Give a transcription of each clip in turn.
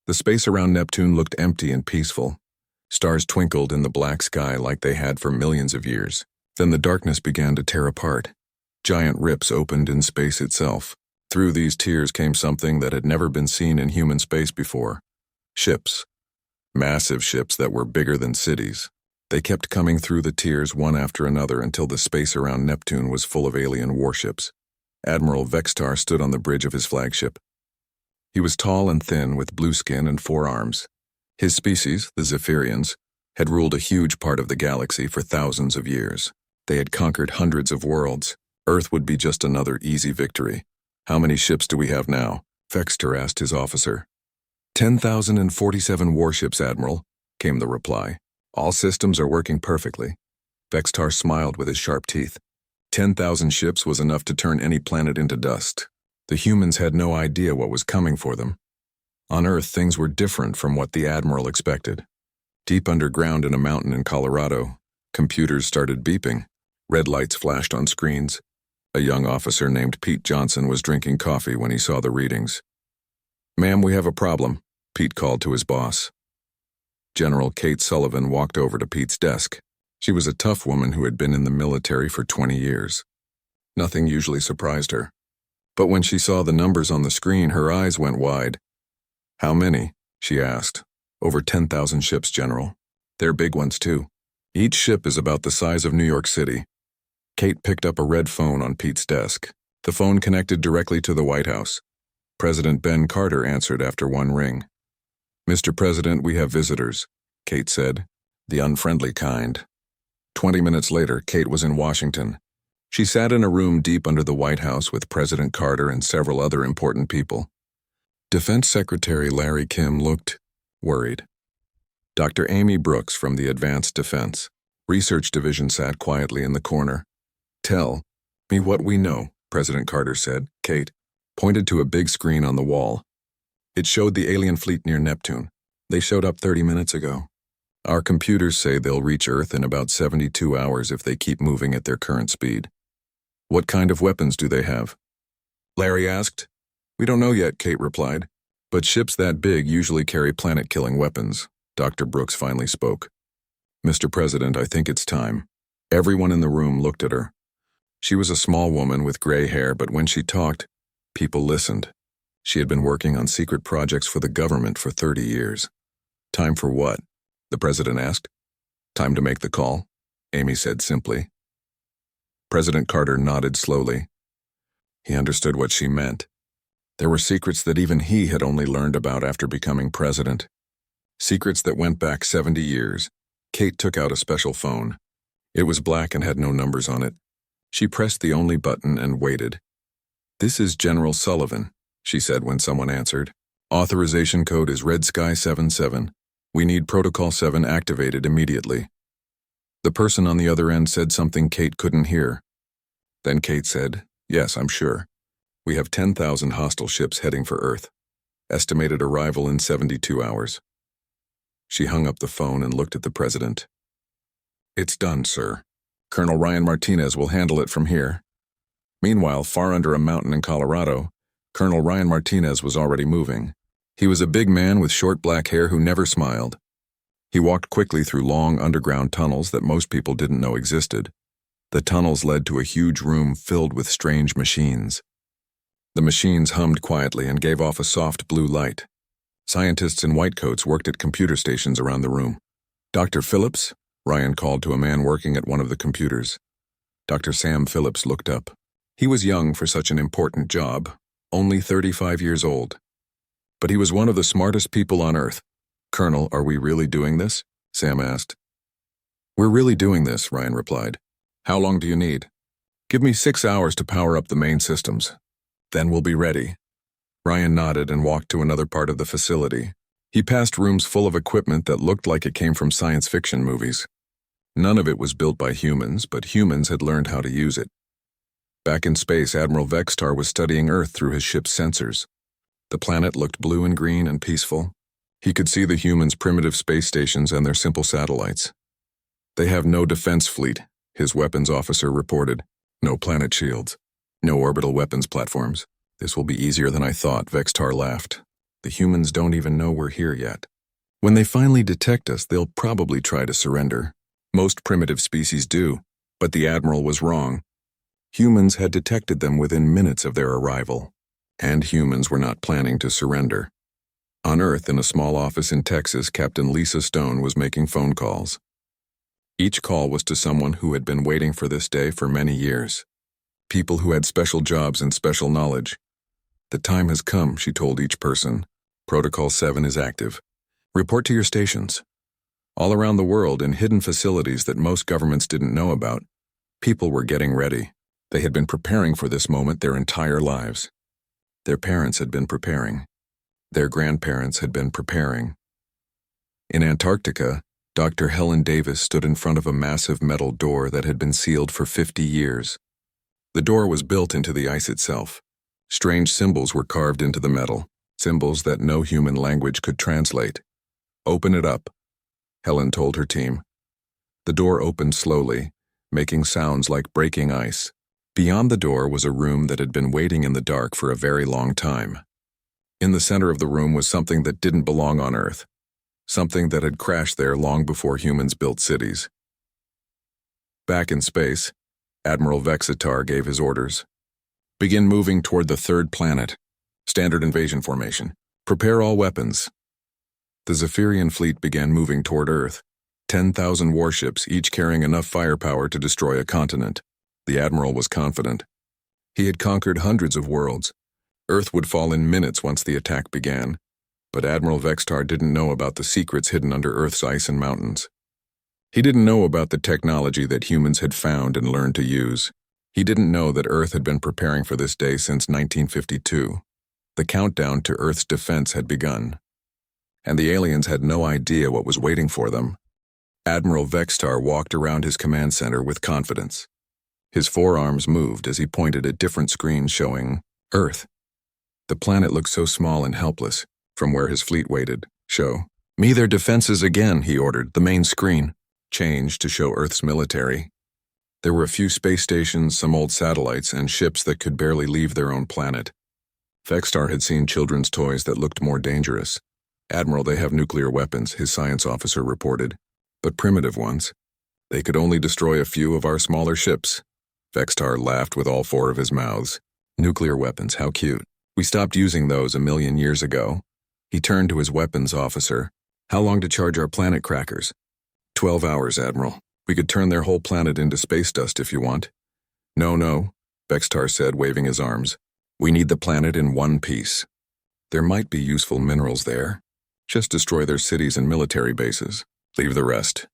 The space around Neptune looked empty and peaceful. Stars twinkled in the black sky like they had for millions of years. Then the darkness began to tear apart. Giant rips opened in space itself. Through these tears came something that had never been seen in human space before. Ships. Massive ships that were bigger than cities. They kept coming through the tears one after another until the space around Neptune was full of alien warships. Admiral Vextar stood on the bridge of his flagship. He was tall and thin with blue skin and 4 arms. His species, the Zephyrians, had ruled a huge part of the galaxy for thousands of years. They had conquered hundreds of worlds. Earth would be just another easy victory. "How many ships do we have now?" Vextar asked his officer. 10,047 warships, Admiral," came the reply. "All systems are working perfectly." Vextar smiled with his sharp teeth. 10,000 ships was enough to turn any planet into dust. The humans had no idea what was coming for them. On Earth, things were different from what the Admiral expected. Deep underground in a mountain in Colorado, computers started beeping. Red lights flashed on screens. A young officer named Pete Johnson was drinking coffee when he saw the readings. "Ma'am, we have a problem," Pete called to his boss. General Kate Sullivan walked over to Pete's desk. She was a tough woman who had been in the military for 20 years. Nothing usually surprised her. But when she saw the numbers on the screen, her eyes went wide. "How many?" she asked. "Over 10,000 ships, General. They're big ones, too. Each ship is about the size of New York City." Kate picked up a red phone on Pete's desk. The phone connected directly to the White House. President Ben Carter answered after one ring. "Mr. President, we have visitors," Kate said. "The unfriendly kind." 20 minutes later, Kate was in Washington. She sat in a room deep under the White House with President Carter and several other important people. Defense Secretary Larry Kim looked worried. Dr. Amy Brooks from the Advanced Defense Research Division sat quietly in the corner. "Tell me what we know," President Carter said. Kate pointed to a big screen on the wall. It showed the alien fleet near Neptune. "They showed up 30 minutes ago. Our computers say they'll reach Earth in about 72 hours if they keep moving at their current speed." "What kind of weapons do they have?" Larry asked. "We don't know yet," Kate replied. "But ships that big usually carry planet-killing weapons." Dr. Brooks finally spoke. "Mr. President, I think it's time." Everyone in the room looked at her. She was a small woman with gray hair, but when she talked, people listened. She had been working on secret projects for the government for 30 years. "Time for what?" the president asked. "Time to make the call," Amy said simply. President Carter nodded slowly. He understood what she meant. There were secrets that even he had only learned about after becoming president. Secrets that went back 70 years. Kate took out a special phone. It was black and had no numbers on it. She pressed the only button and waited. "This is General Sullivan," she said when someone answered. "Authorization code is Red Sky 77. We need Protocol 7 activated immediately." The person on the other end said something Kate couldn't hear. Then Kate said, "Yes, I'm sure. We have 10,000 hostile ships heading for Earth. Estimated arrival in 72 hours. She hung up the phone and looked at the president. "It's done, sir. Colonel Ryan Martinez will handle it from here." Meanwhile, far under a mountain in Colorado, Colonel Ryan Martinez was already moving. He was a big man with short black hair who never smiled. He walked quickly through long underground tunnels that most people didn't know existed. The tunnels led to a huge room filled with strange machines. The machines hummed quietly and gave off a soft blue light. Scientists in white coats worked at computer stations around the room. "Dr. Phillips?" Ryan called to a man working at one of the computers. Dr. Sam Phillips looked up. He was young for such an important job, only 35 years old. But he was one of the smartest people on Earth. "Colonel, are we really doing this?" Sam asked. "We're really doing this," Ryan replied. "How long do you need?" "Give me 6 hours to power up the main systems. Then we'll be ready." Ryan nodded and walked to another part of the facility. He passed rooms full of equipment that looked like it came from science fiction movies. None of it was built by humans, but humans had learned how to use it. Back in space, Admiral Vextar was studying Earth through his ship's sensors. The planet looked blue and green and peaceful. He could see the humans' primitive space stations and their simple satellites. "They have no defense fleet," his weapons officer reported. "No planet shields. No orbital weapons platforms. This will be easier than I thought," Vextar laughed. The humans don't even know we're here yet. When they finally detect us, they'll probably try to surrender. Most primitive species do, but the Admiral was wrong. Humans had detected them within minutes of their arrival, and humans were not planning to surrender. On Earth, in a small office in Texas, Captain Lisa Stone was making phone calls. Each call was to someone who had been waiting for this day for many years. People who had special jobs and special knowledge. The time has come, she told each person. Protocol 7 is active. Report to your stations. All around the world, in hidden facilities that most governments didn't know about, people were getting ready. They had been preparing for this moment their entire lives. Their parents had been preparing. Their grandparents had been preparing. In Antarctica, Dr. Helen Davis stood in front of a massive metal door that had been sealed for 50 years. The door was built into the ice itself. Strange symbols were carved into the metal, symbols that no human language could translate. "Open it up," Helen told her team. The door opened slowly, making sounds like breaking ice. Beyond the door was a room that had been waiting in the dark for a very long time. In the center of the room was something that didn't belong on Earth. Something that had crashed there long before humans built cities. Back in space, Admiral Vexitar gave his orders. "Begin moving toward the third planet. Standard invasion formation. Prepare all weapons." The Zephyrian fleet began moving toward Earth. 10,000 warships, each carrying enough firepower to destroy a continent. The Admiral was confident. He had conquered hundreds of worlds. Earth would fall in minutes once the attack began. But Admiral Vexitar didn't know about the secrets hidden under Earth's ice and mountains. He didn't know about the technology that humans had found and learned to use. He didn't know that Earth had been preparing for this day since 1952. The countdown to Earth's defense had begun. And the aliens had no idea what was waiting for them. Admiral Vexitar walked around his command center with confidence. His forearms moved as he pointed at different screens showing Earth. The planet looked so small and helpless. From where his fleet waited, "Show me their defenses again," he ordered. The main screen changed to show Earth's military. There were a few space stations, some old satellites, and ships that could barely leave their own planet. Vexitar had seen children's toys that looked more dangerous. "Admiral, they have nuclear weapons," his science officer reported. "But primitive ones. They could only destroy a few of our smaller ships." Vexitar laughed with all four of his mouths. "Nuclear weapons, how cute. We stopped using those 1,000,000 years ago." He turned to his weapons officer. "How long to charge our planet crackers?" 12 hours, Admiral. We could turn their whole planet into space dust if you want." No, Vexitar said, waving his arms. "We need the planet in one piece. There might be useful minerals there. Just destroy their cities and military bases. Leave the rest."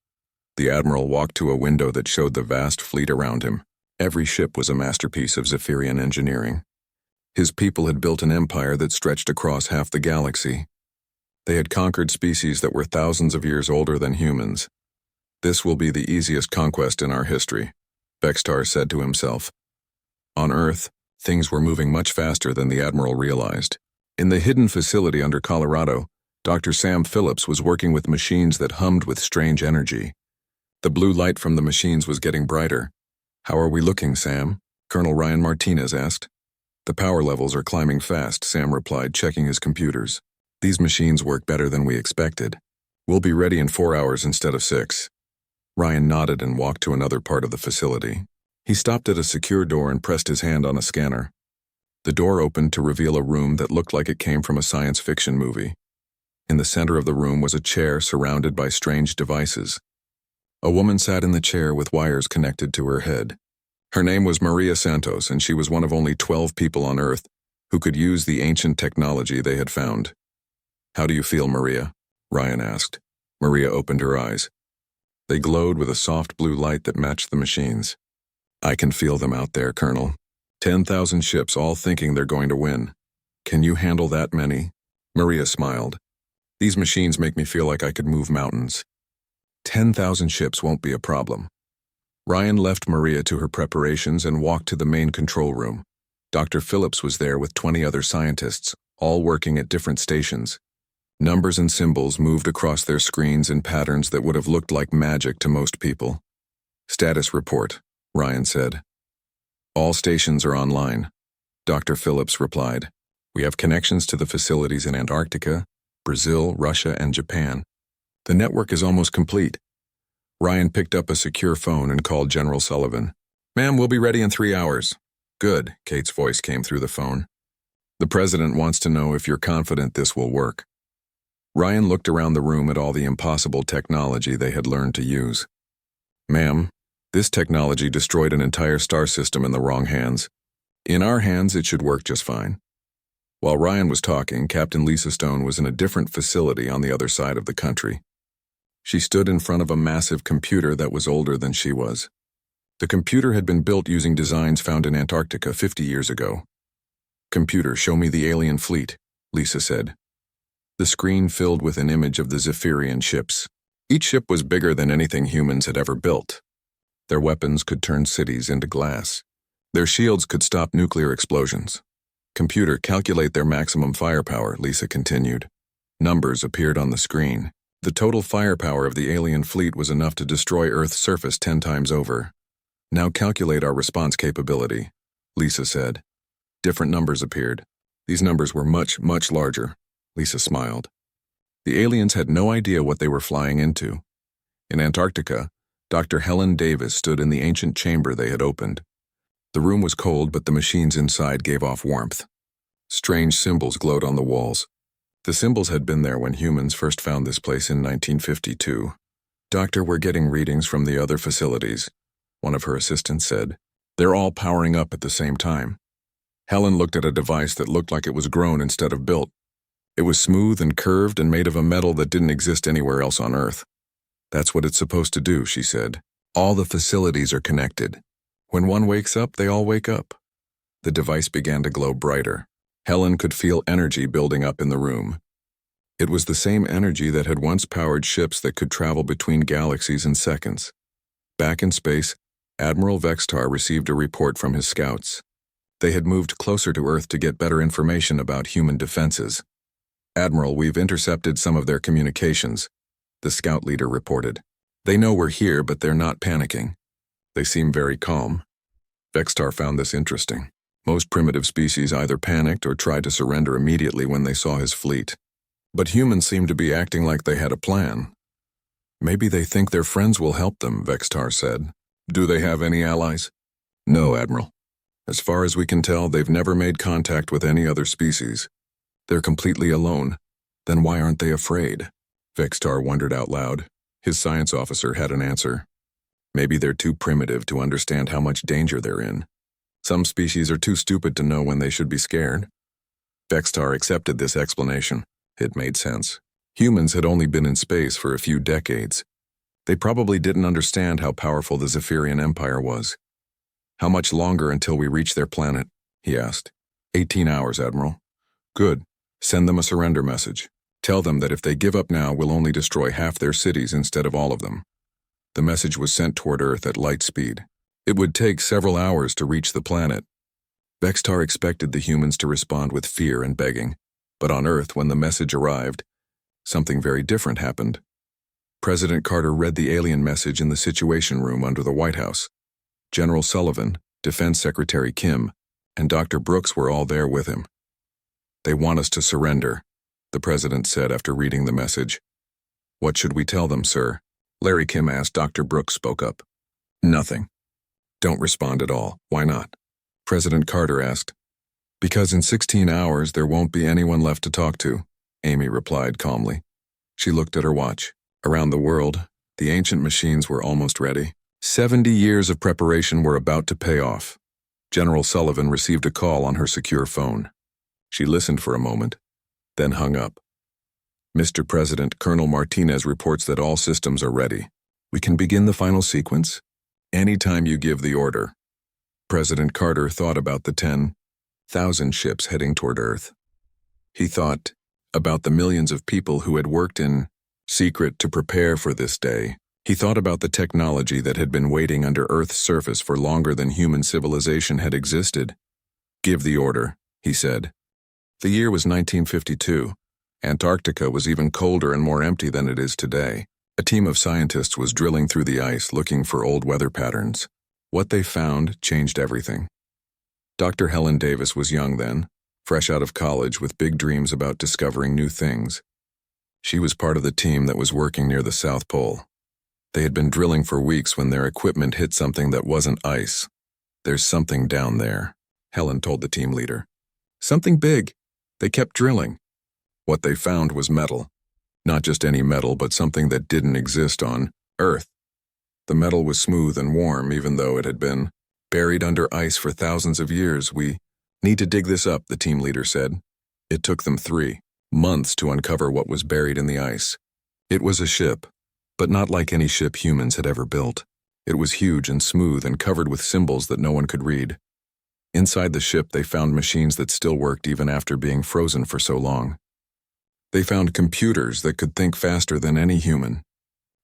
The Admiral walked to a window that showed the vast fleet around him. Every ship was a masterpiece of Zephyrian engineering. His people had built an empire that stretched across half the galaxy. They had conquered species that were thousands of years older than humans. "This will be the easiest conquest in our history," Vexitar said to himself. On Earth, things were moving much faster than the Admiral realized. In the hidden facility under Colorado, Dr. Sam Phillips was working with machines that hummed with strange energy. The blue light from the machines was getting brighter. "How are we looking, Sam?" Colonel Ryan Martinez asked. "The power levels are climbing fast," Sam replied, checking his computers. "These machines work better than we expected. We'll be ready in 4 hours instead of 6. Ryan nodded and walked to another part of the facility. He stopped at a secure door and pressed his hand on a scanner. The door opened to reveal a room that looked like it came from a science fiction movie. In the center of the room was a chair surrounded by strange devices. A woman sat in the chair with wires connected to her head. Her name was Maria Santos, and she was one of only 12 people on Earth who could use the ancient technology they had found. "How do you feel, Maria?" Ryan asked. Maria opened her eyes. They glowed with a soft blue light that matched the machines. "I can feel them out there, Colonel. 10,000 ships all thinking they're going to win. Can you handle that many?" Maria smiled. "These machines make me feel like I could move mountains. 10,000 ships won't be a problem." Ryan left Maria to her preparations and walked to the main control room. Dr. Phillips was there with 20 other scientists, all working at different stations. Numbers and symbols moved across their screens in patterns that would have looked like magic to most people. "Status report," Ryan said. "All stations are online," Dr. Phillips replied. We have connections to the facilities in Antarctica, Brazil, Russia, and Japan. The network is almost complete. Ryan picked up a secure phone and called General Sullivan. "Ma'am, we'll be ready in 3 hours." "Good," Kate's voice came through the phone. "The president wants to know if you're confident this will work." Ryan looked around the room at all the impossible technology they had learned to use. "Ma'am, this technology destroyed an entire star system in the wrong hands. In our hands, it should work just fine." While Ryan was talking, Captain Lisa Stone was in a different facility on the other side of the country. She stood in front of a massive computer that was older than she was. The computer had been built using designs found in Antarctica 50 years ago. "Computer, show me the alien fleet," Lisa said. The screen filled with an image of the Zephyrian ships. Each ship was bigger than anything humans had ever built. Their weapons could turn cities into glass. Their shields could stop nuclear explosions. "Computer, calculate their maximum firepower," Lisa continued. Numbers appeared on the screen. The total firepower of the alien fleet was enough to destroy Earth's surface 10 times over. "Now calculate our response capability," Lisa said. Different numbers appeared. These numbers were much, much larger. Lisa smiled. The aliens had no idea what they were flying into. In Antarctica, Dr. Helen Davis stood in the ancient chamber they had opened. The room was cold, but the machines inside gave off warmth. Strange symbols glowed on the walls. The symbols had been there when humans first found this place in 1952. "Doctor, we're getting readings from the other facilities," one of her assistants said. "They're all powering up at the same time." Helen looked at a device that looked like it was grown instead of built. It was smooth and curved and made of a metal that didn't exist anywhere else on Earth. "That's what it's supposed to do," she said. "All the facilities are connected. When one wakes up, they all wake up." The device began to glow brighter. Helen could feel energy building up in the room. It was the same energy that had once powered ships that could travel between galaxies in seconds. Back in space, Admiral Vextar received a report from his scouts. They had moved closer to Earth to get better information about human defenses. "Admiral, we've intercepted some of their communications," the scout leader reported. "They know we're here, but they're not panicking. They seem very calm." Vextar found this interesting. Most primitive species either panicked or tried to surrender immediately when they saw his fleet. But humans seemed to be acting like they had a plan. "Maybe they think their friends will help them," Vextar said. "Do they have any allies?" "No, Admiral. As far as we can tell, they've never made contact with any other species. They're completely alone. Then why aren't they afraid?" Vextar wondered out loud. His science officer had an answer. "Maybe they're too primitive to understand how much danger they're in. Some species are too stupid to know when they should be scared." Vextar accepted this explanation. It made sense. Humans had only been in space for a few decades. They probably didn't understand how powerful the Zephyrian Empire was. "How much longer until we reach their planet?" he asked. 18 hours, Admiral." "Good. Send them a surrender message. Tell them that if they give up now, we'll only destroy half their cities instead of all of them." The message was sent toward Earth at light speed. It would take several hours to reach the planet. Vextar expected the humans to respond with fear and begging, but on Earth, when the message arrived, something very different happened. President Carter read the alien message in the Situation Room under the White House. General Sullivan, Defense Secretary Kim, and Dr. Brooks were all there with him. "They want us to surrender," the president said after reading the message. "What should we tell them, sir?" Larry Kim asked. Dr. Brooks spoke up. "Nothing. Don't respond at all. Why not?" President Carter asked. "Because in 16 hours there won't be anyone left to talk to," Amy replied calmly. She looked at her watch. Around the world, the ancient machines were almost ready. 70 years of preparation were about to pay off. General Sullivan received a call on her secure phone. She listened for a moment, then hung up. "Mr. President, Colonel Martinez reports that all systems are ready. We can begin the final sequence anytime you give the order." President Carter thought about the 10,000 ships heading toward Earth. He thought about the millions of people who had worked in secret to prepare for this day. He thought about the technology that had been waiting under Earth's surface for longer than human civilization had existed. "Give the order," he said. The year was 1952. Antarctica was even colder and more empty than it is today. A team of scientists was drilling through the ice looking for old weather patterns. What they found changed everything. Dr. Helen Davis was young then, fresh out of college with big dreams about discovering new things. She was part of the team that was working near the South Pole. They had been drilling for weeks when their equipment hit something that wasn't ice. "There's something down there," Helen told the team leader. "Something big." They kept drilling. What they found was metal. Not just any metal, but something that didn't exist on Earth. The metal was smooth and warm, even though it had been buried under ice for thousands of years. "We need to dig this up," the team leader said. It took them 3 months to uncover what was buried in the ice. It was a ship, but not like any ship humans had ever built. It was huge and smooth and covered with symbols that no one could read. Inside the ship, they found machines that still worked even after being frozen for so long. They found computers that could think faster than any human.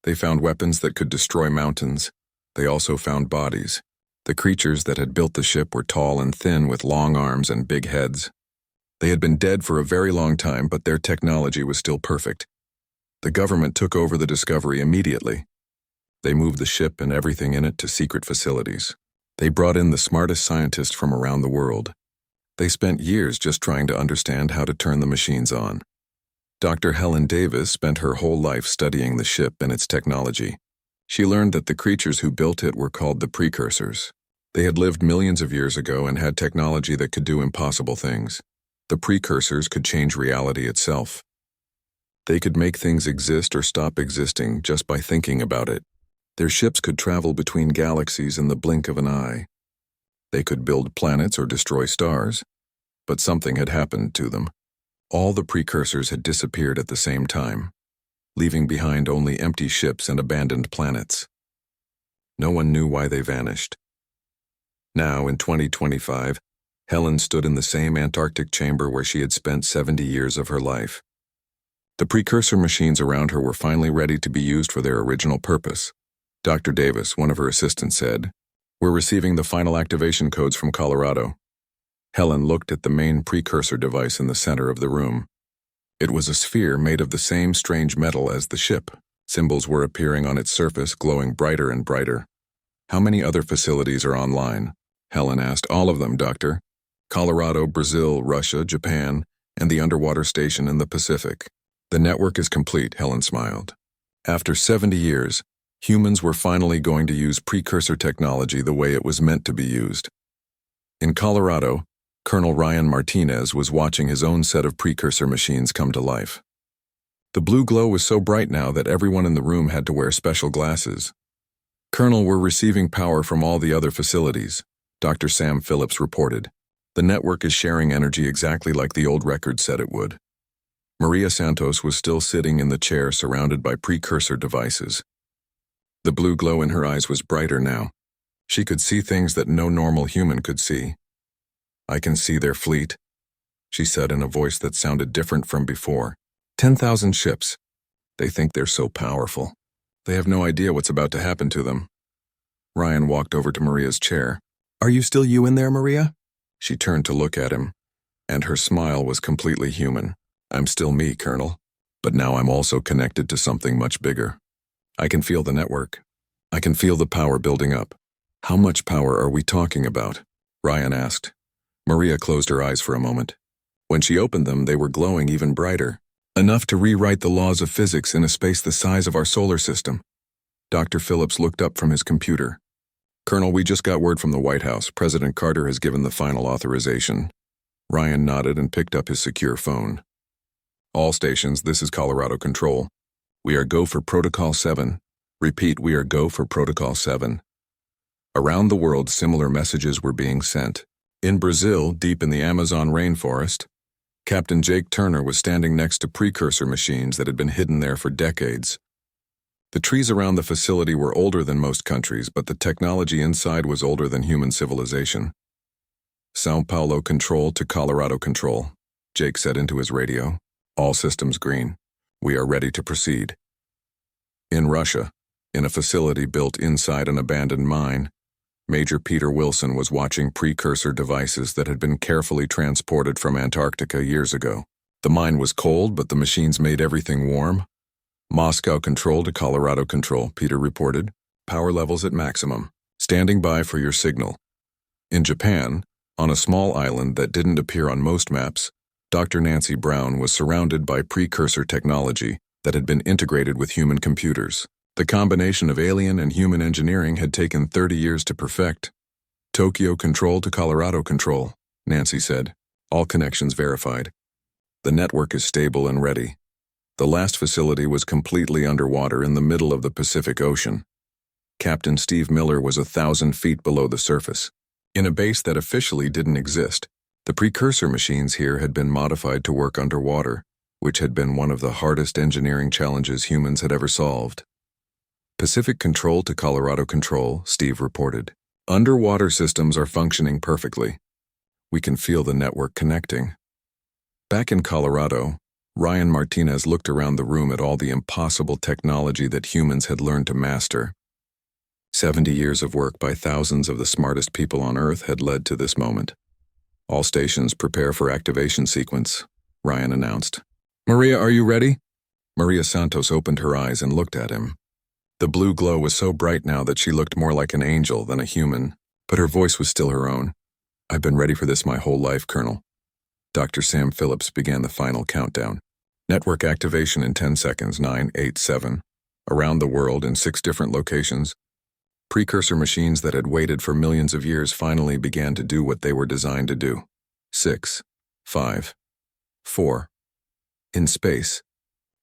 They found weapons that could destroy mountains. They also found bodies. The creatures that had built the ship were tall and thin with long arms and big heads. They had been dead for a very long time, but their technology was still perfect. The government took over the discovery immediately. They moved the ship and everything in it to secret facilities. They brought in the smartest scientists from around the world. They spent years just trying to understand how to turn the machines on. Dr. Helen Davis spent her whole life studying the ship and its technology. She learned that the creatures who built it were called the precursors. They had lived millions of years ago and had technology that could do impossible things. The precursors could change reality itself. They could make things exist or stop existing just by thinking about it. Their ships could travel between galaxies in the blink of an eye. They could build planets or destroy stars, but something had happened to them. All the precursors had disappeared at the same time, leaving behind only empty ships and abandoned planets. No one knew why they vanished. Now, in 2025, Helen stood in the same Antarctic chamber where she had spent 70 years of her life. The precursor machines around her were finally ready to be used for their original purpose. Dr. Davis, one of her assistants, said, "We're receiving the final activation codes from Colorado." Helen looked at the main precursor device in the center of the room. It was a sphere made of the same strange metal as the ship. Symbols were appearing on its surface, glowing brighter and brighter. "How many other facilities are online?" Helen asked. "All of them, Doctor. Colorado, Brazil, Russia, Japan, and the underwater station in the Pacific." "The network is complete," Helen smiled. After 70 years, humans were finally going to use precursor technology the way it was meant to be used. In Colorado, Colonel Ryan Martinez was watching his own set of precursor machines come to life. The blue glow was so bright now that everyone in the room had to wear special glasses. "Colonel, we're receiving power from all the other facilities," Dr. Sam Phillips reported. "The network is sharing energy exactly like the old record said it would." Maria Santos was still sitting in the chair surrounded by precursor devices. The blue glow in her eyes was brighter now. She could see things that no normal human could see. "I can see their fleet," she said in a voice that sounded different from before. 10,000 ships. They think they're so powerful. They have no idea what's about to happen to them." Ryan walked over to Maria's chair. "Are you still you in there, Maria?" She turned to look at him, and her smile was completely human. "I'm still me, Colonel, but now I'm also connected to something much bigger. I can feel the network. I can feel the power building up." "How much power are we talking about?" Ryan asked. Maria closed her eyes for a moment. When she opened them, they were glowing even brighter. "Enough to rewrite the laws of physics in a space the size of our solar system." Dr. Phillips looked up from his computer. "Colonel, we just got word from the White House. President Carter has given the final authorization." Ryan nodded and picked up his secure phone. "All stations, this is Colorado Control. We are go for Protocol 7. Repeat, we are go for Protocol 7. Around the world, similar messages were being sent. In Brazil, deep in the Amazon rainforest, Captain Jake Turner was standing next to precursor machines that had been hidden there for decades. The trees around the facility were older than most countries, but the technology inside was older than human civilization. "São Paulo Control to Colorado Control," Jake said into his radio. "All systems green. We are ready to proceed." In Russia, in a facility built inside an abandoned mine, Major Peter Wilson was watching precursor devices that had been carefully transported from Antarctica years ago. The mine was cold, but the machines made everything warm. "Moscow Control to Colorado Control," Peter reported. "Power levels at maximum. Standing by for your signal." In Japan, On a small island that didn't appear on most maps, Dr. Nancy Brown was surrounded by precursor technology that had been integrated with human computers. The combination of alien and human engineering had taken 30 years to perfect. Tokyo Control to Colorado Control, Nancy said. All connections verified. The network is stable and ready. The last facility was completely underwater in the middle of the Pacific Ocean. Captain Steve Miller was 1,000 feet below the surface. In a base that officially didn't exist, the precursor machines here had been modified to work underwater, which had been one of the hardest engineering challenges humans had ever solved. Pacific Control to Colorado Control, Steve reported. Underwater systems are functioning perfectly. We can feel the network connecting. Back in Colorado, Ryan Martinez looked around the room at all the impossible technology that humans had learned to master. 70 years of work by thousands of the smartest people on Earth had led to this moment. All stations prepare for activation sequence, Ryan announced. Maria, are you ready? Maria Santos opened her eyes and looked at him. The blue glow was so bright now that she looked more like an angel than a human, but her voice was still her own. I've been ready for this my whole life, Colonel. Dr. Sam Phillips began the final countdown. Network activation in 10 seconds, 9, 8, 7. Around the world in 6 different locations. Precursor machines that had waited for millions of years finally began to do what they were designed to do. 6, 5, 4. In space,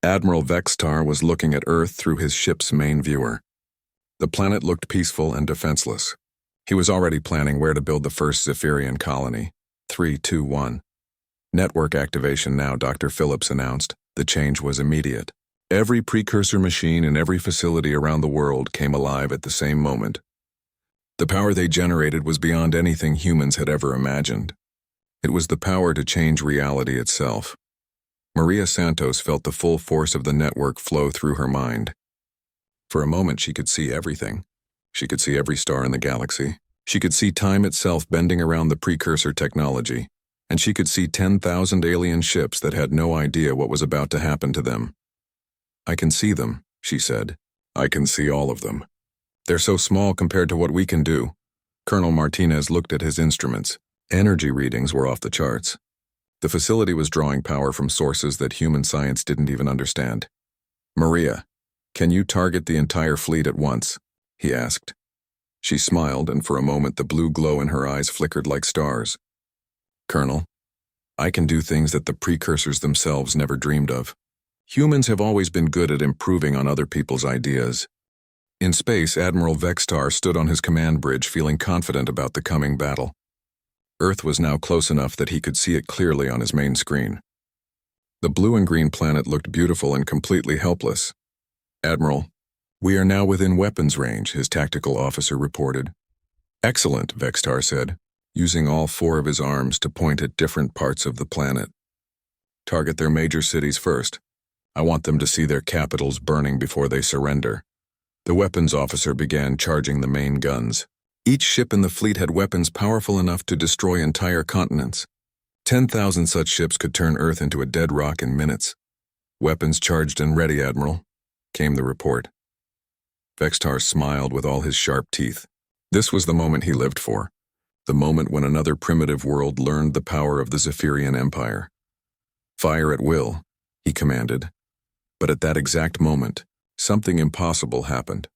Admiral Vextar was looking at Earth through his ship's main viewer. The planet looked peaceful and defenseless. He was already planning where to build the first Zephyrian colony. 3, 2, 1. Network activation now, Dr. Phillips announced. The change was immediate. Every precursor machine in every facility around the world came alive at the same moment. The power they generated was beyond anything humans had ever imagined. It was the power to change reality itself. Maria Santos felt the full force of the network flow through her mind. For a moment she could see everything. She could see every star in the galaxy. She could see time itself bending around the precursor technology. And she could see 10,000 alien ships that had no idea what was about to happen to them. I can see them, she said. I can see all of them. They're so small compared to what we can do. Colonel Martinez looked at his instruments. Energy readings were off the charts. The facility was drawing power from sources that human science didn't even understand. Maria, can you target the entire fleet at once? He asked. She smiled, and for a moment the blue glow in her eyes flickered like stars. Colonel, I can do things that the precursors themselves never dreamed of. Humans have always been good at improving on other people's ideas. In space, Admiral Vextar stood on his command bridge feeling confident about the coming battle. Earth was now close enough that he could see it clearly on his main screen. The blue and green planet looked beautiful and completely helpless. Admiral, we are now within weapons range, his tactical officer reported. Excellent, Vextar said, using all 4 of his arms to point at different parts of the planet. Target their major cities first. I want them to see their capitals burning before they surrender. The weapons officer began charging the main guns. Each ship in the fleet had weapons powerful enough to destroy entire continents. 10,000 such ships could turn Earth into a dead rock in minutes. Weapons charged and ready, Admiral, came the report. Vextar smiled with all his sharp teeth. This was the moment he lived for. The moment when another primitive world learned the power of the Zephyrian Empire. Fire at will, he commanded. But at that exact moment, something impossible happened.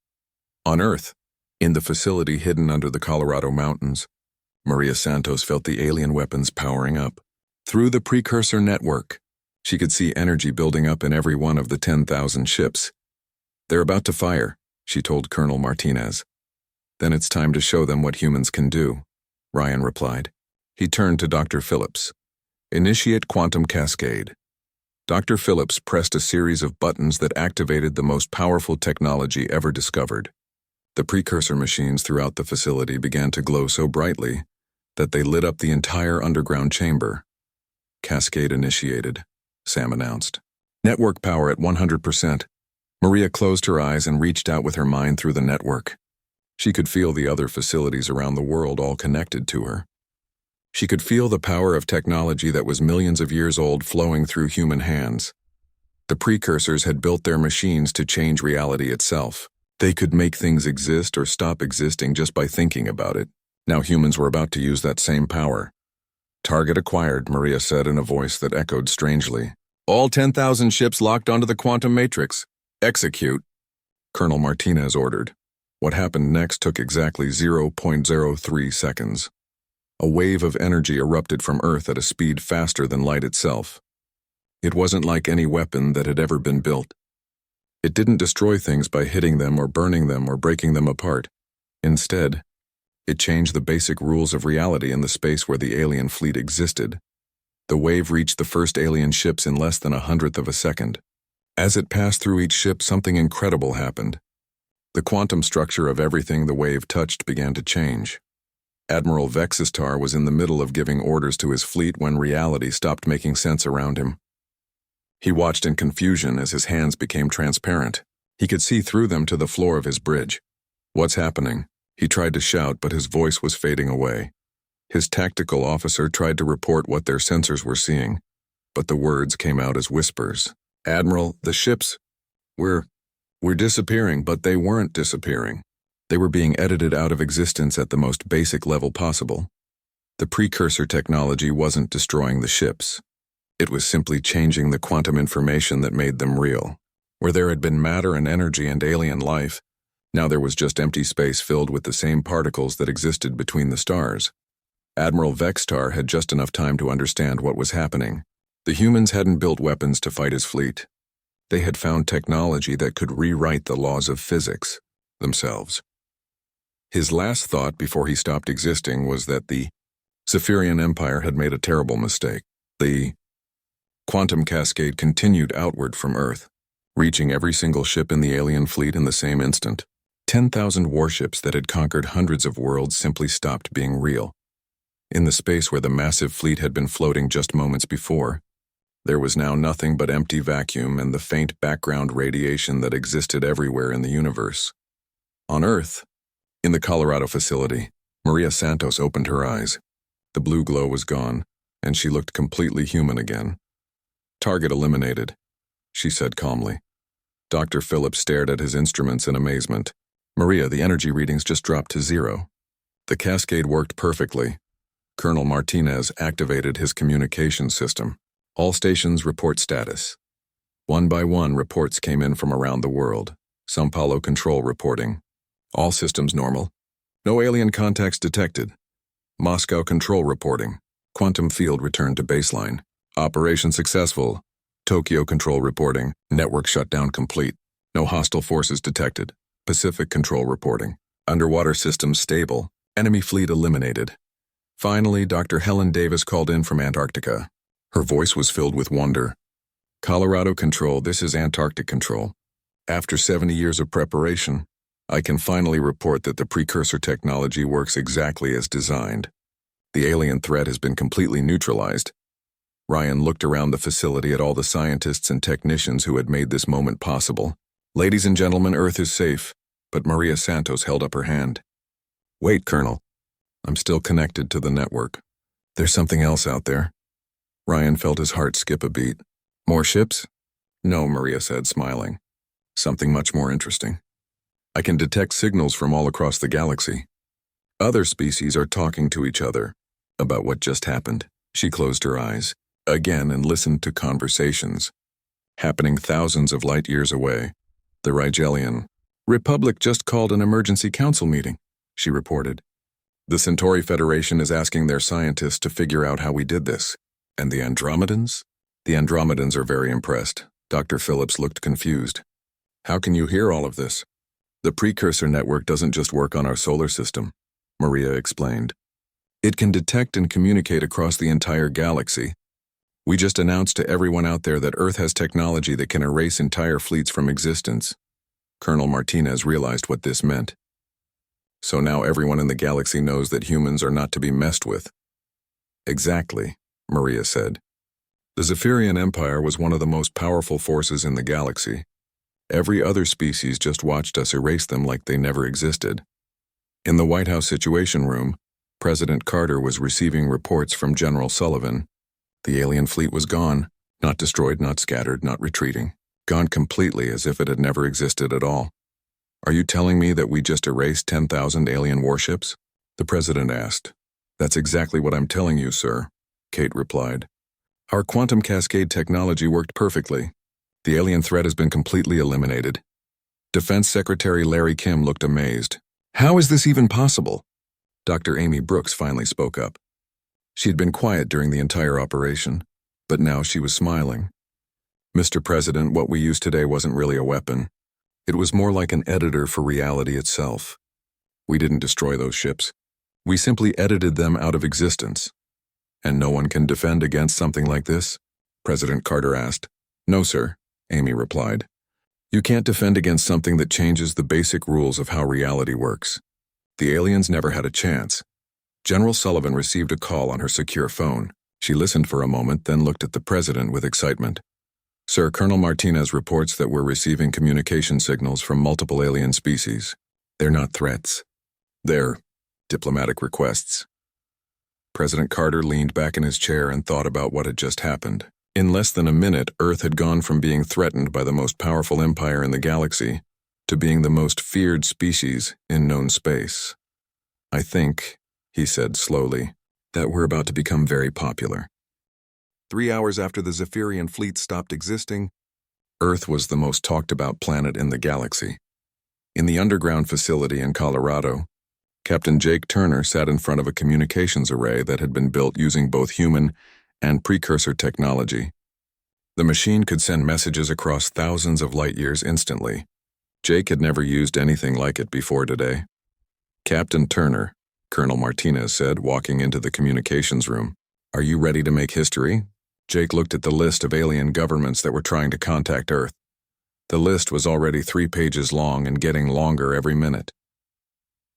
On Earth, in the facility hidden under the Colorado mountains, Maria Santos felt the alien weapons powering up. Through the precursor network, she could see energy building up in every one of the 10,000 ships. They're about to fire, she told Colonel Martinez. Then it's time to show them what humans can do, Ryan replied. He turned to Dr. Phillips. Initiate quantum cascade. Dr. Phillips pressed a series of buttons that activated the most powerful technology ever discovered. The precursor machines throughout the facility began to glow so brightly that they lit up the entire underground chamber. Cascade initiated, Sam announced. Network power at 100%. Maria closed her eyes and reached out with her mind through the network. She could feel the other facilities around the world all connected to her. She could feel the power of technology that was millions of years old flowing through human hands. The precursors had built their machines to change reality itself. They could make things exist or stop existing just by thinking about it. Now humans were about to use that same power. Target acquired, Maria said in a voice that echoed strangely. All 10,000 ships locked onto the quantum matrix. Execute, Colonel Martinez ordered. What happened next took exactly 0.03 seconds. A wave of energy erupted from Earth at a speed faster than light itself. It wasn't like any weapon that had ever been built. It didn't destroy things by hitting them or burning them or breaking them apart. Instead, it changed the basic rules of reality in the space where the alien fleet existed. The wave reached the first alien ships in less than 1/100th of a second. As it passed through each ship, something incredible happened. The quantum structure of everything the wave touched began to change. Admiral Vexistar was in the middle of giving orders to his fleet when reality stopped making sense around him. He watched in confusion as his hands became transparent. He could see through them to the floor of his bridge. What's happening? He tried to shout, but his voice was fading away. His tactical officer tried to report what their sensors were seeing, but the words came out as whispers. Admiral, the ships, we're disappearing, but they weren't disappearing. They were being edited out of existence at the most basic level possible. The precursor technology wasn't destroying the ships. It was simply changing the quantum information that made them real. Where there had been matter and energy and alien life, now there was just empty space filled with the same particles that existed between the stars. Admiral Vextar had just enough time to understand what was happening. The humans hadn't built weapons to fight his fleet. They had found technology that could rewrite the laws of physics themselves. His last thought before he stopped existing was that the Zephyrian Empire had made a terrible mistake. The quantum cascade continued outward from Earth, reaching every single ship in the alien fleet in the same instant. 10,000 warships that had conquered hundreds of worlds simply stopped being real. In the space where the massive fleet had been floating just moments before, there was now nothing but empty vacuum and the faint background radiation that existed everywhere in the universe. On Earth, in the Colorado facility, Maria Santos opened her eyes. The blue glow was gone, and she looked completely human again. Target eliminated, she said calmly. Dr. Phillips stared at his instruments in amazement. Maria, the energy readings just dropped to 0. The cascade worked perfectly. Colonel Martinez activated his communication system. All stations report status. One by one, reports came in from around the world. São Paulo control reporting. All systems normal. No alien contacts detected. Moscow control reporting. Quantum field returned to baseline. Operation successful. Tokyo control reporting. Network shutdown complete. No hostile forces detected. Pacific control reporting. Underwater systems stable. Enemy fleet eliminated. Finally, Dr. Helen Davis called in from Antarctica. Her voice was filled with wonder. Colorado Control, this is Antarctic Control. After 70 years of preparation, I can finally report that the precursor technology works exactly as designed. The alien threat has been completely neutralized. Ryan looked around the facility at all the scientists and technicians who had made this moment possible. Ladies and gentlemen, Earth is safe, but Maria Santos held up her hand. Wait, Colonel. I'm still connected to the network. There's something else out there. Ryan felt his heart skip a beat. More ships? No, Maria said, smiling. Something much more interesting. I can detect signals from all across the galaxy. Other species are talking to each other about what just happened. She closed her eyes again and listened to conversations happening thousands of light years away. The Rigelian Republic just called an emergency council meeting, she reported. The Centauri Federation is asking their scientists to figure out how we did this. And the Andromedans? The Andromedans are very impressed. Dr. Phillips looked confused. How can you hear all of this? The precursor network doesn't just work on our solar system, Maria explained. It can detect and communicate across the entire galaxy. We just announced to everyone out there that Earth has technology that can erase entire fleets from existence. Colonel Martinez realized what this meant. So now everyone in the galaxy knows that humans are not to be messed with. Exactly, Maria said. The Zephyrian Empire was one of the most powerful forces in the galaxy. Every other species just watched us erase them like they never existed. In the White House Situation Room, President Carter was receiving reports from General Sullivan. The alien fleet was gone, not destroyed, not scattered, not retreating. Gone completely as if it had never existed at all. Are you telling me that we just erased 10,000 alien warships? The president asked. That's exactly what I'm telling you, sir, Kate replied. Our quantum cascade technology worked perfectly. The alien threat has been completely eliminated. Defense Secretary Larry Kim looked amazed. How is this even possible? Dr. Amy Brooks finally spoke up. She had been quiet during the entire operation, but now she was smiling. Mr. President, what we used today wasn't really a weapon. It was more like an editor for reality itself. We didn't destroy those ships. We simply edited them out of existence. And no one can defend against something like this? President Carter asked. No, sir, Amy replied. You can't defend against something that changes the basic rules of how reality works. The aliens never had a chance. General Sullivan received a call on her secure phone. She listened for a moment, then looked at the president with excitement. Sir, Colonel Martinez reports that we're receiving communication signals from multiple alien species. They're not threats. They're diplomatic requests. President Carter leaned back in his chair and thought about what had just happened. In less than a minute, Earth had gone from being threatened by the most powerful empire in the galaxy to being the most feared species in known space. I think, he said slowly, that we're about to become very popular. 3 hours after the Zephyrian fleet stopped existing, Earth was the most talked-about planet in the galaxy. In the underground facility in Colorado, Captain Jake Turner sat in front of a communications array that had been built using both human and precursor technology. The machine could send messages across thousands of light-years instantly. Jake had never used anything like it before today. Captain Turner, Colonel Martinez said, walking into the communications room. Are you ready to make history? Jake looked at the list of alien governments that were trying to contact Earth. The list was already 3 pages long and getting longer every minute.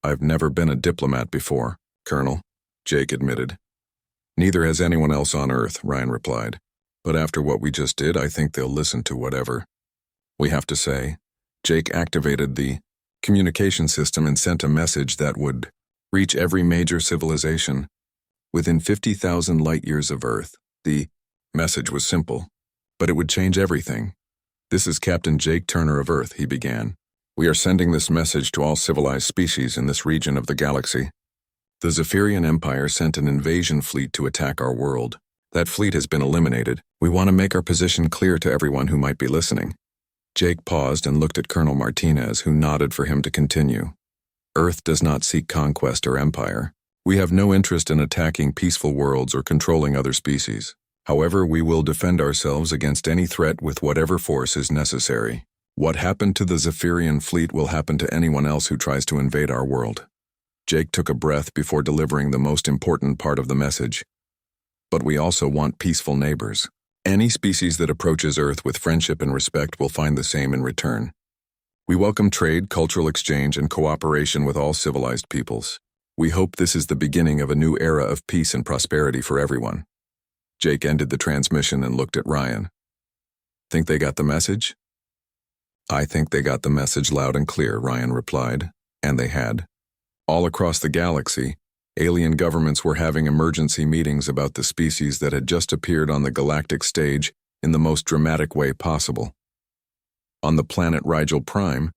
I've never been a diplomat before, Colonel, Jake admitted. Neither has anyone else on Earth, Ryan replied. But after what we just did, I think they'll listen to whatever we have to say. Jake activated the communication system and sent a message that would reach every major civilization within 50,000 light-years of Earth. The message was simple, but it would change everything. This is Captain Jake Turner of Earth, he began. We are sending this message to all civilized species in this region of the galaxy. The Zephyrian Empire sent an invasion fleet to attack our world. That fleet has been eliminated. We want to make our position clear to everyone who might be listening. Jake paused and looked at Colonel Martinez, who nodded for him to continue. Earth does not seek conquest or empire. We have no interest in attacking peaceful worlds or controlling other species. However, we will defend ourselves against any threat with whatever force is necessary. What happened to the Zephyrian fleet will happen to anyone else who tries to invade our world. Jake took a breath before delivering the most important part of the message. But we also want peaceful neighbors. Any species that approaches Earth with friendship and respect will find the same in return. We welcome trade, cultural exchange, and cooperation with all civilized peoples. We hope this is the beginning of a new era of peace and prosperity for everyone. Jake ended the transmission and looked at Ryan. Think they got the message? I think they got the message loud and clear, Ryan replied, and they had. All across the galaxy, alien governments were having emergency meetings about the species that had just appeared on the galactic stage in the most dramatic way possible. On the planet Rigel Prime,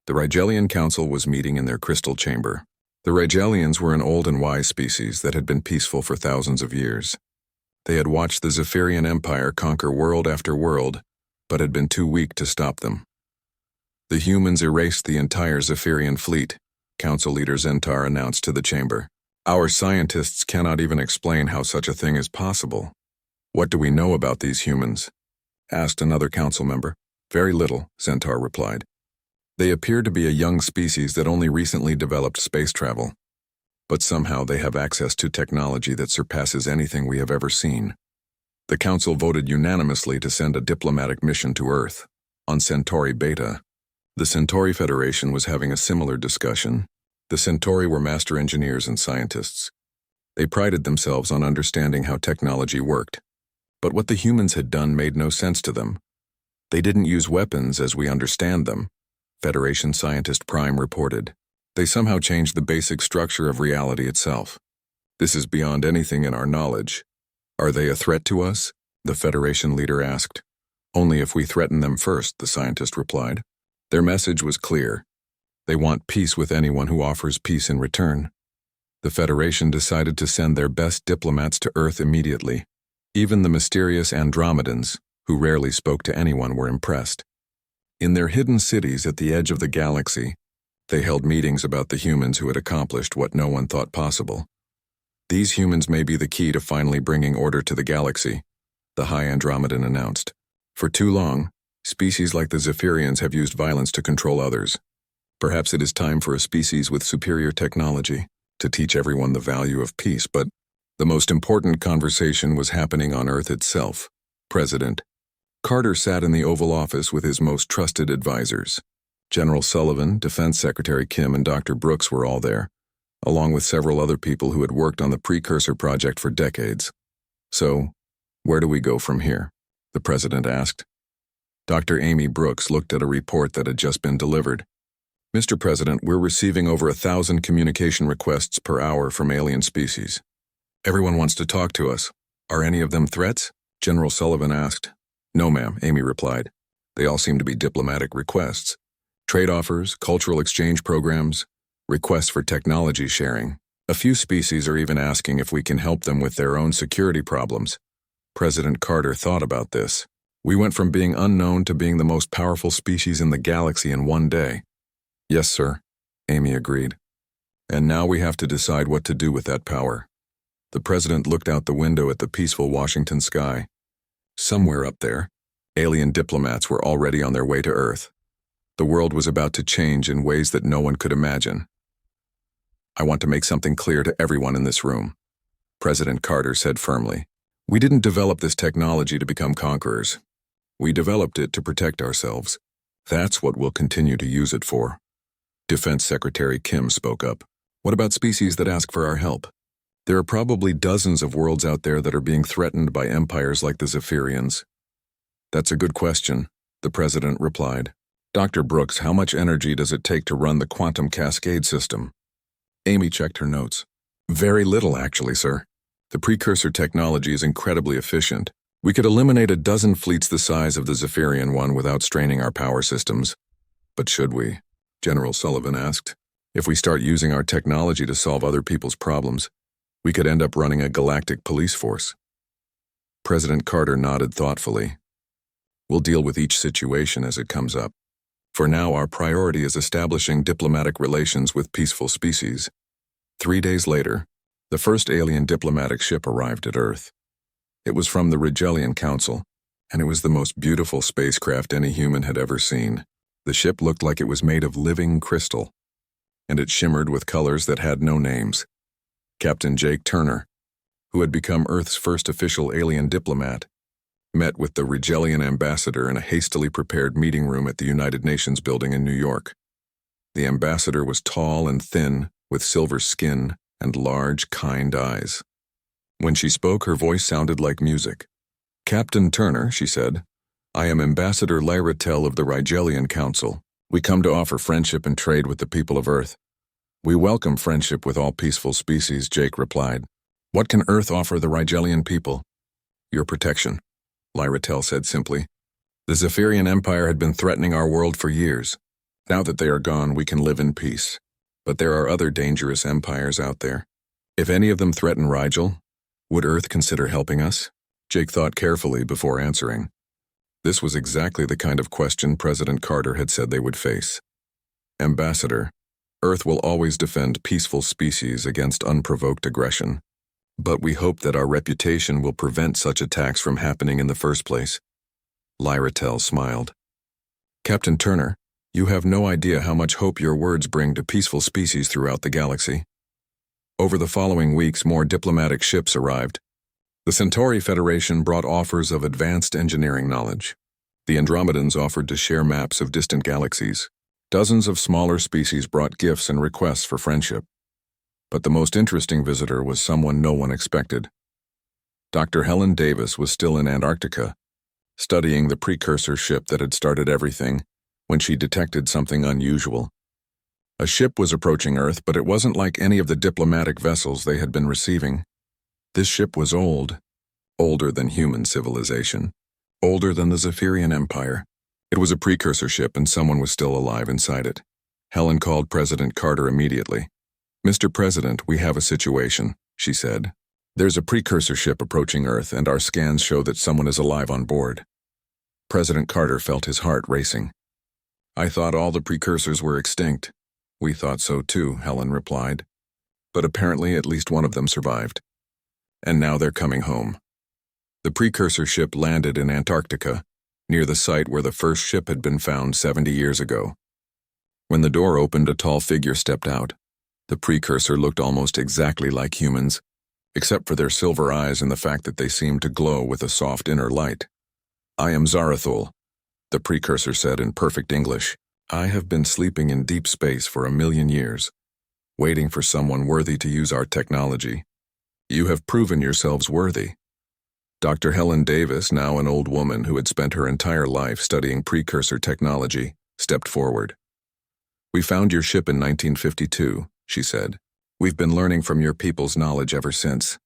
the Rigelian Council was meeting in their crystal chamber. The Rigelians were an old and wise species that had been peaceful for thousands of years. They had watched the Zephyrian Empire conquer world after world, but had been too weak to stop them. The humans erased the entire Zephyrian fleet, Council Leader Zentar announced to the chamber. Our scientists cannot even explain how such a thing is possible. What do we know about these humans? Asked another council member. Very little, Zentar replied. They appear to be a young species that only recently developed space travel. But somehow they have access to technology that surpasses anything we have ever seen. The council voted unanimously to send a diplomatic mission to Earth. On Centauri Beta, the Centauri Federation was having a similar discussion. The Centauri were master engineers and scientists. They prided themselves on understanding how technology worked. But what the humans had done made no sense to them. They didn't use weapons as we understand them, Federation Scientist Prime reported. They somehow changed the basic structure of reality itself. This is beyond anything in our knowledge. Are they a threat to us? The Federation leader asked. Only if we threaten them first, the scientist replied. Their message was clear. They want peace with anyone who offers peace in return. The Federation decided to send their best diplomats to Earth immediately. Even the mysterious Andromedans, who rarely spoke to anyone, were impressed. In their hidden cities at the edge of the galaxy, they held meetings about the humans who had accomplished what no one thought possible. These humans may be the key to finally bringing order to the galaxy, the High Andromedan announced. For too long, species like the Zephyrians have used violence to control others. Perhaps it is time for a species with superior technology to teach everyone the value of peace, but the most important conversation was happening on Earth itself. President Carter sat in the Oval Office with his most trusted advisors. General Sullivan, Defense Secretary Kim, and Dr. Brooks were all there, along with several other people who had worked on the precursor project for decades. So, where do we go from here? The President asked. Dr. Amy Brooks looked at a report that had just been delivered. Mr. President, we're receiving over 1,000 communication requests per hour from alien species. Everyone wants to talk to us. Are any of them threats? General Sullivan asked. No, ma'am, Amy replied. They all seem to be diplomatic requests. Trade offers, cultural exchange programs, requests for technology sharing. A few species are even asking if we can help them with their own security problems. President Carter thought about this. We went from being unknown to being the most powerful species in the galaxy in one day. Yes, sir, Amy agreed. And now we have to decide what to do with that power. The President looked out the window at the peaceful Washington sky. Somewhere up there, alien diplomats were already on their way to Earth. The world was about to change in ways that no one could imagine. I want to make something clear to everyone in this room, President Carter said firmly. We didn't develop this technology to become conquerors. We developed it to protect ourselves. That's what we'll continue to use it for. Defense Secretary Kim spoke up. What about species that ask for our help? There are probably dozens of worlds out there that are being threatened by empires like the Zephyrians. That's a good question, the President replied. Dr. Brooks, how much energy does it take to run the quantum cascade system? Amy checked her notes. Very little, actually, sir. The precursor technology is incredibly efficient. We could eliminate a dozen fleets the size of the Zephyrian one without straining our power systems. But should we? General Sullivan asked. If we start using our technology to solve other people's problems, we could end up running a galactic police force. President Carter nodded thoughtfully. We'll deal with each situation as it comes up. For now, our priority is establishing diplomatic relations with peaceful species. 3 days later, the first alien diplomatic ship arrived at Earth. It was from the Rigelian Council, and it was the most beautiful spacecraft any human had ever seen. The ship looked like it was made of living crystal, and it shimmered with colors that had no names. Captain Jake Turner, who had become Earth's first official alien diplomat, met with the Rigelian ambassador in a hastily prepared meeting room at the United Nations building in New York. The ambassador was tall and thin, with silver skin and large, kind eyes. When she spoke, her voice sounded like music. Captain Turner, she said, I am Ambassador Lyra Tell of the Rigelian Council. We come to offer friendship and trade with the people of Earth. We welcome friendship with all peaceful species, Jake replied. What can Earth offer the Rigelian people? Your protection, Lyra Tell said simply. The Zephyrian Empire had been threatening our world for years. Now that they are gone, we can live in peace. But there are other dangerous empires out there. If any of them threaten Rigel, would Earth consider helping us? Jake thought carefully before answering. This was exactly the kind of question President Carter had said they would face. Ambassador, Earth will always defend peaceful species against unprovoked aggression. But we hope that our reputation will prevent such attacks from happening in the first place. Lyra Tell smiled. Captain Turner, you have no idea how much hope your words bring to peaceful species throughout the galaxy. Over the following weeks, more diplomatic ships arrived. The Centauri Federation brought offers of advanced engineering knowledge. The Andromedans offered to share maps of distant galaxies. Dozens of smaller species brought gifts and requests for friendship. But the most interesting visitor was someone no one expected. Dr. Helen Davis was still in Antarctica, studying the precursor ship that had started everything, when she detected something unusual. A ship was approaching Earth, but it wasn't like any of the diplomatic vessels they had been receiving. This ship was old, older than human civilization, older than the Zephyrian Empire. It was a precursor ship and someone was still alive inside it. Helen called President Carter immediately. "Mr. President, we have a situation," she said. "There's a precursor ship approaching Earth, and our scans show that someone is alive on board." President Carter felt his heart racing. "I thought all the precursors were extinct." "We thought so too," Helen replied. "But apparently at least one of them survived. And now they're coming home." The precursor ship landed in Antarctica, near the site where the first ship had been found 70 years ago. When the door opened, a tall figure stepped out. The precursor looked almost exactly like humans, except for their silver eyes and the fact that they seemed to glow with a soft inner light. "I am Zarathul," the precursor said in perfect English. "I have been sleeping in deep space for 1,000,000 years, waiting for someone worthy to use our technology. You have proven yourselves worthy." Dr. Helen Davis, now an old woman who had spent her entire life studying precursor technology, stepped forward. "We found your ship in 1952, she said. "We've been learning from your people's knowledge ever since.